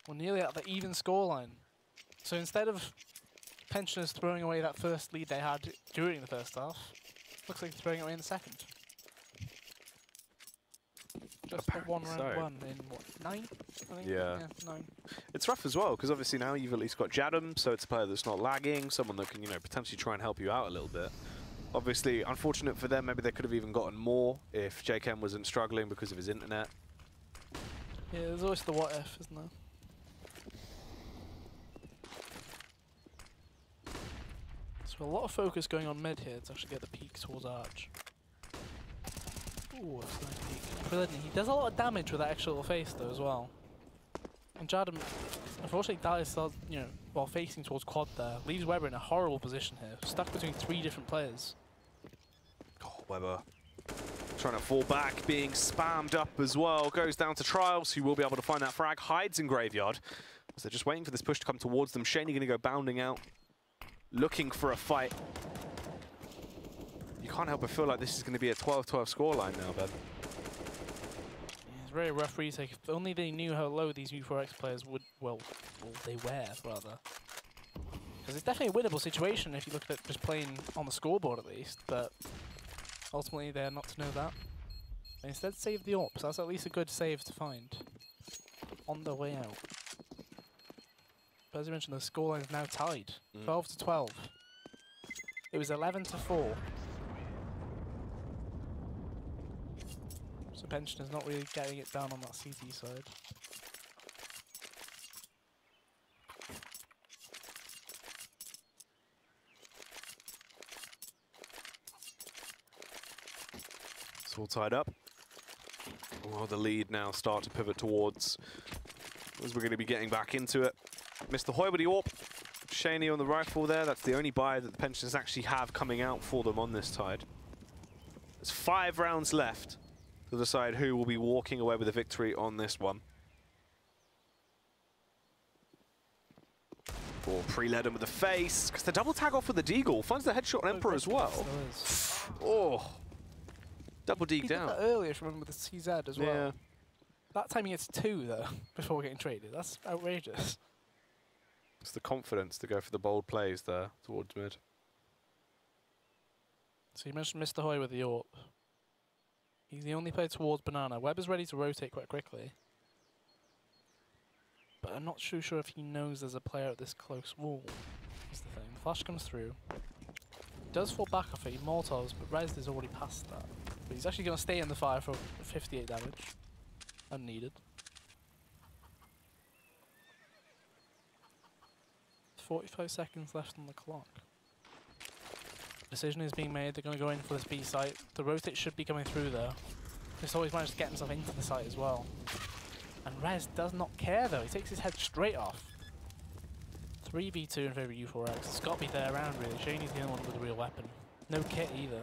We're nearly at the even scoreline. So instead of Pensioners throwing away that first lead they had during the first half, looks like they're throwing it away in the second. Just a one-round one in what, 9? I think? Yeah. 9. It's rough as well, because obviously now you've at least got Jadam, so it's a player that's not lagging, someone that can, you know, potentially try and help you out a little bit. Obviously, unfortunate for them, maybe they could have even gotten more if JKM wasn't struggling because of his internet. Yeah, there's always the what if, isn't there? So a lot of focus going on mid here to actually get the peak towards Arch. Ooh, that's a nice peek. Brilliant. He does a lot of damage with that extra little face though as well. And Jadam, unfortunately, dies, you know, while facing towards quad there. Leaves Weber in a horrible position here, stuck between 3 different players. Oh, Weber trying to fall back, being spammed up as well. Goes down to Trials, who will be able to find that frag. Hides in Graveyard. So they're just waiting for this push to come towards them. Shaney going to go bounding out, looking for a fight. You can't help but feel like this is going to be a 12-12 scoreline now, Ben. Yeah, it's a very rough retake. If only they knew how low these U4X players would, well they were, rather. Because it's definitely a winnable situation if you look at just playing on the scoreboard at least, but ultimately they're not to know that. They instead save the AWP, so that's at least a good save to find on the way out. But as I mentioned, the scoreline is now tied, 12-12. It was 11-4. So Pensioner's not really getting it down on that CT side. It's all tied up. Well, the lead now start to pivot towards, as we're going to be getting back into it. Mr. Hoy with the AWP. Shaney on the rifle there. That's the only buy that the Pensioners actually have coming out for them on this tide. There's 5 rounds left to decide who will be walking away with a victory on this one. For Preleden with the face, because the double tag off with the Deagle finds the headshot on Emperor as well. Oh, double dig down. He did that earlier, if you remember, with the CZ as well. Yeah. That time he gets 2 though, before getting traded. That's outrageous. It's the confidence to go for the bold plays there towards mid. So you mentioned Mr. Hoy with the AWP. He's the only player towards Banana. Weber's ready to rotate quite quickly. But I'm not too sure if he knows there's a player at this close wall. That's the thing. Flash comes through. He does fall back off it. He Molotovs, but Rez is already past that. But he's actually going to stay in the fire for 58 damage. Unneeded. 45 seconds left on the clock. Decision is being made. They're going to go in for this B site. The rotate should be coming through there. He's always managed to get himself into the site as well. And Rez does not care though. He takes his head straight off. 3v2 in favour of U4X. It's got to be there around really. Shaney's the only one with a real weapon. No kit either.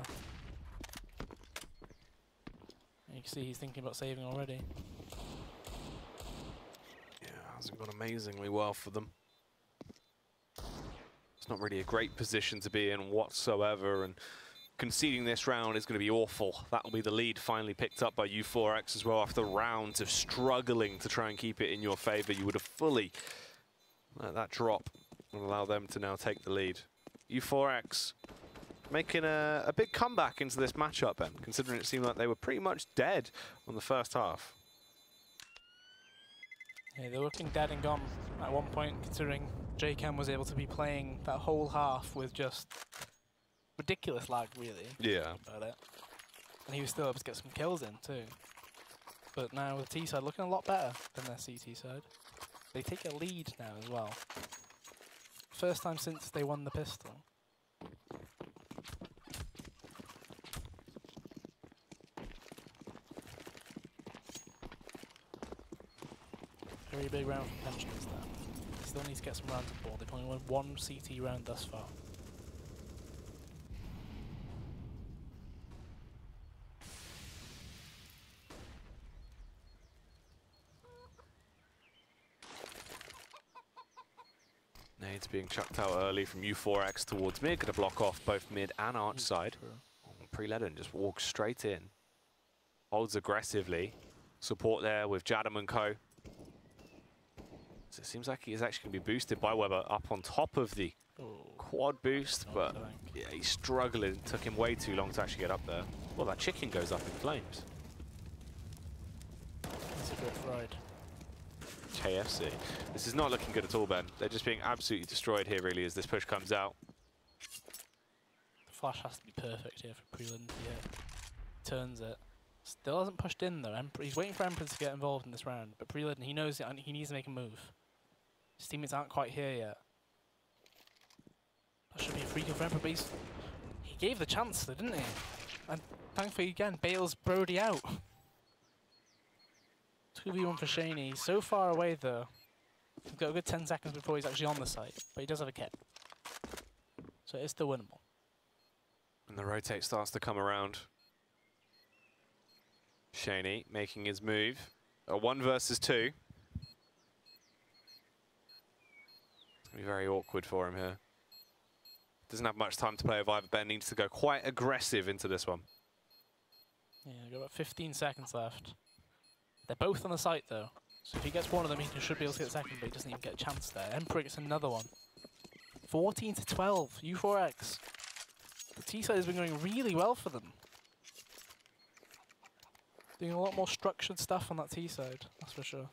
And you can see he's thinking about saving already. Yeah, hasn't gone amazingly well for them. It's not really a great position to be in whatsoever, and conceding this round is going to be awful. That'll be the lead finally picked up by U4X as well after rounds of struggling to try and keep it in your favour. You would have fully let that drop and allow them to now take the lead. U4X making a big comeback into this matchup, Ben, considering it seemed like they were pretty much dead on the first half. Yeah, they're looking dead and gone at one point, considering JCam was able to be playing that whole half with just ridiculous lag, really. Yeah. About it. And he was still able to get some kills in, too. But now with the T side looking a lot better than their CT side. They take a lead now as well. First time since they won the pistol. Very big round from Pensioners there. He still needs to get some rounds on board. They've only won one CT round thus far. Nades being chucked out early from U4X towards mid. Going to block off both mid and arch side. Pre-Ledden just walks straight in. Holds aggressively. Support there with Jadam and co. So it seems like he is actually going to be boosted by Weber up on top of the quad boost. But yeah, he's struggling. Took him way too long to actually get up there. Well, that chicken goes up in flames. That's a good ride. KFC. This is not looking good at all, Ben. They're just being absolutely destroyed here, really, as this push comes out. The flash has to be perfect here for Pre-Ledden. Yeah, turns it. Still hasn't pushed in though. He's waiting for Emperor to get involved in this round, but Pre-Ledden, he knows that he needs to make a move. His teammates aren't quite here yet. That should be a free kill for Emperor, but he gave the chance though, didn't he? And thankfully, again, bails Brody out. 2v1 for Shaney. So far away though. He's got a good 10 seconds before he's actually on the site, but he does have a kit. So it's still winnable. And the rotate starts to come around. Shaney making his move. A 1 versus 2. It's going to be very awkward for him here. Doesn't have much time to play with either. Ben needs to go quite aggressive into this one. Yeah, got about 15 seconds left. They're both on the site though, so if he gets one of them, he should be able to get the second, but he doesn't even get a chance there. Emperor gets another one. 14 to 12, U4X. The T-side has been going really well for them. Doing a lot more structured stuff on that T-side, that's for sure.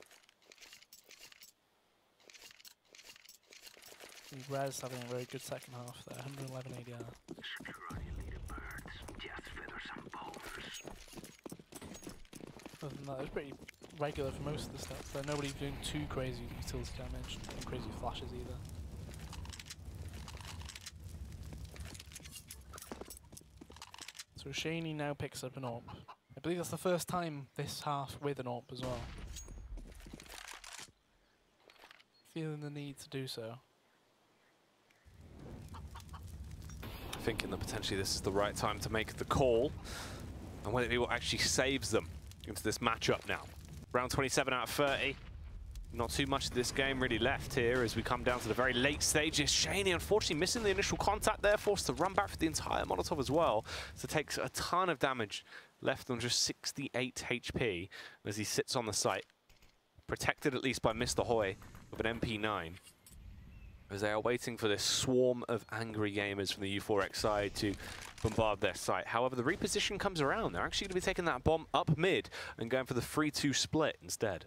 Rez having a very good second half there, 111 ADR. Other than that, it was pretty regular for most of the stats. So nobody's doing too crazy utility damage, and crazy flashes either. So Shaney now picks up an AWP. I believe that's the first time this half with an AWP as well. Feeling the need to do so. Thinking that potentially this is the right time to make the call. And whether it be what actually saves them into this matchup now. Round 27 out of 30. Not too much of this game really left here as we come down to the very late stages. Shaney unfortunately missing the initial contact there, forced to run back for the entire Molotov as well. So takes a ton of damage, left on just 68 HP as he sits on the site. Protected at least by Mr. Hoy with an MP9. As they are waiting for this swarm of angry gamers from the U4X side to bombard their site. However, the reposition comes around. They're actually going to be taking that bomb up mid and going for the 3-2 split instead.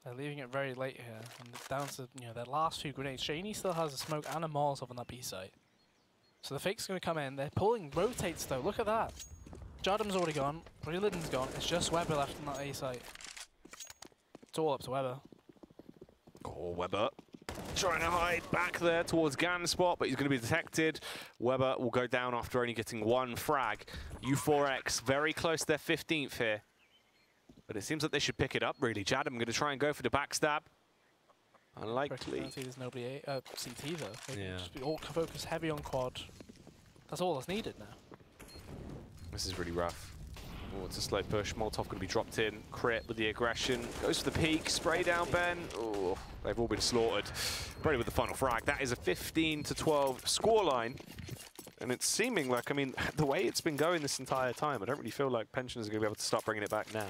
They're leaving it very late here, and it's down to their last few grenades. Shaney still has a smoke and a Molotov on that B site. So the fake's going to come in. They're pulling rotates though. Look at that. Jadam's already gone. Pre-Ledden's gone. It's just Weber left on that A site. It's all up to Weber. Oh, Weber trying to hide back there towards Gan's spot, but he's going to be detected. Weber will go down after only getting 1 frag. U4X very close to their 15th here. But it seems like they should pick it up, really. Jadam going to try and go for the backstab. Unlikely. There's nobody CT though. Yeah. Just be all focus heavy on quad. That's all that's needed now. This is really rough. Oh, it's a slow push. Molotov going to be dropped in. Crit with the aggression. Goes for the peak. Spray down Ben. Oh, they've all been slaughtered. Brody with the final frag. That is a 15-12 scoreline. And it's seeming like, I mean, the way it's been going this entire time, I don't really feel like Pensioners are going to be able to start bringing it back now.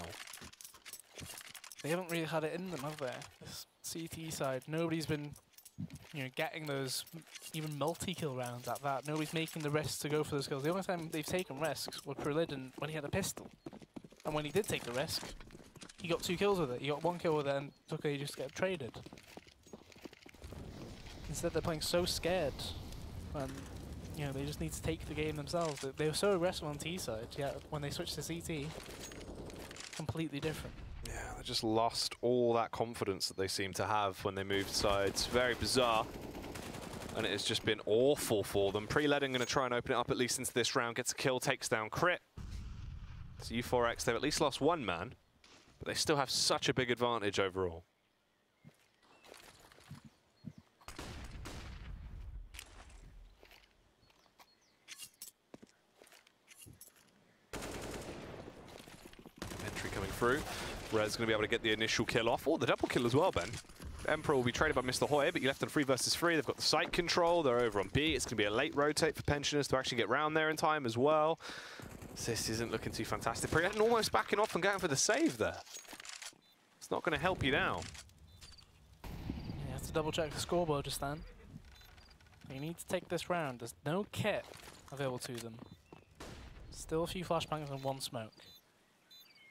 They haven't really had it in them, have they? This CT side, nobody's been, getting those even multi-kill rounds at that. Nobody's making the risks to go for those kills. The only time they've taken risks was Pre-Ledden when he had a pistol. And when he did take the risk, he got 2 kills with it. He got 1 kill with it and took it, he just got traded. Instead, they're playing so scared. And, they just need to take the game themselves. They were so aggressive on T side, yet when they switched to CT, completely different. Yeah, they just lost all that confidence that they seem to have when they moved sides. Very bizarre. And it has just been awful for them. Pre-Ledden going to try and open it up at least into this round. Gets a kill, takes down Crit. So U4X, they've at least lost 1 man. but they still have such a big advantage overall. Entry coming through. Red's going to be able to get the initial kill off. Oh, the double kill as well, Ben. Emperor will be traded by Mr. Hoy, but you left on 3 versus 3. They've got the site control. They're over on B. It's going to be a late rotate for Pensioners to actually get round there in time as well. This isn't looking too fantastic. Prem almost backing off and going for the save there. It's not going to help you now. You have to double check the scoreboard just then. You need to take this round. There's no kit available to them. Still a few flashbangs and 1 smoke.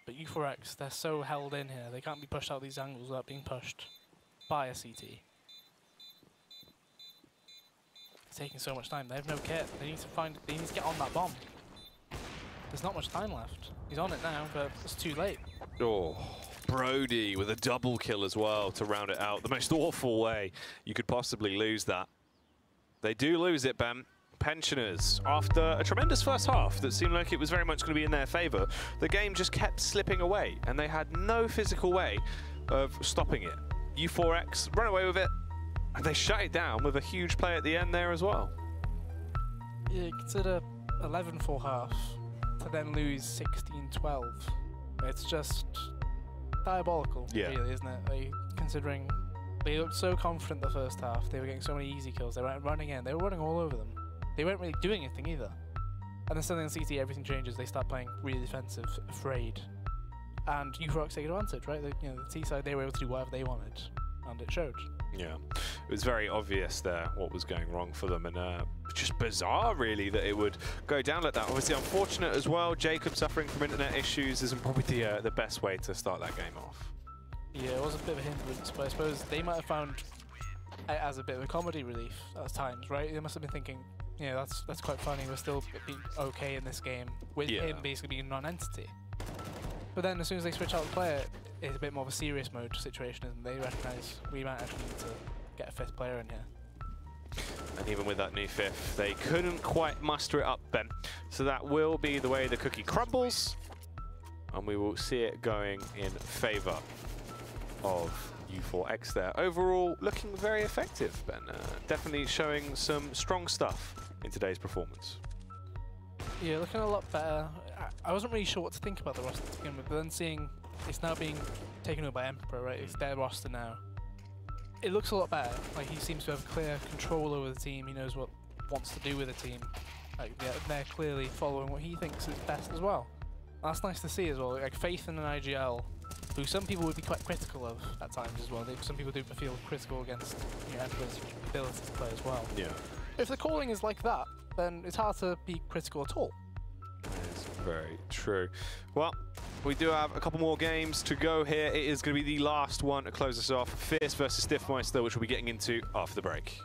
But U4X, they're so held in here. They can't be pushed out these angles without being pushed by a CT. It's taking so much time. They have no kit. They need to get on that bomb. There's not much time left. He's on it now, but it's too late. Oh, Brody with a double kill as well to round it out. The most awful way you could possibly lose that. They do lose it, Ben. Pensioners, after a tremendous first half that seemed like it was very much going to be in their favour, the game just kept slipping away, and they had no physical way of stopping it. U4X run away with it, and they shut it down with a huge play at the end there as well. Yeah, consider 11 full half to then lose 16-12. It's just diabolical, really, isn't it? Considering they looked so confident the first half, they were getting so many easy kills, they were running in, they were running all over them. They weren't really doing anything either. And then suddenly on CT, everything changes. They start playing really defensive, afraid. And U4X take advantage, right? The T side, they were able to do whatever they wanted. And it showed. Yeah, it was very obvious there what was going wrong for them. And just bizarre, really, that it would go down like that. Obviously unfortunate as well. Jacob suffering from internet issues isn't probably the best way to start that game off. Yeah, it was a bit of a hindrance, but I suppose they might have found it as a bit of a comedy relief at times, right? They must have been thinking, yeah, that's quite funny. We're still being okay in this game with him basically being a non-entity. But then as soon as they switch out the player, it's a bit more of a serious mode situation, and they recognise we might actually need to get a 5th player in here. And even with that new 5th, they couldn't quite muster it up, Ben. So that will be the way the cookie crumbles, and we will see it going in favour of U4X there. Overall, looking very effective, Ben. Definitely showing some strong stuff in today's performance. Yeah, looking a lot better. I wasn't really sure what to think about the roster to begin with, but then seeing it's now being taken over by Emperor, right? It's their roster now. It looks a lot better. Like, he seems to have clear control over the team. He knows what wants to do with the team. Like, they're clearly following what he thinks is best as well. And that's nice to see as well. Like, faith in an IGL, who some people would be quite critical of at times as well. Some people do feel critical against Emperor's ability to play as well. Yeah. If the calling is like that, then it's hard to be critical at all. That is very true. Well, we do have a couple more games to go here. It is going to be the last one to close us off. Fierce versus Stiffmeister, which we'll be getting into after the break.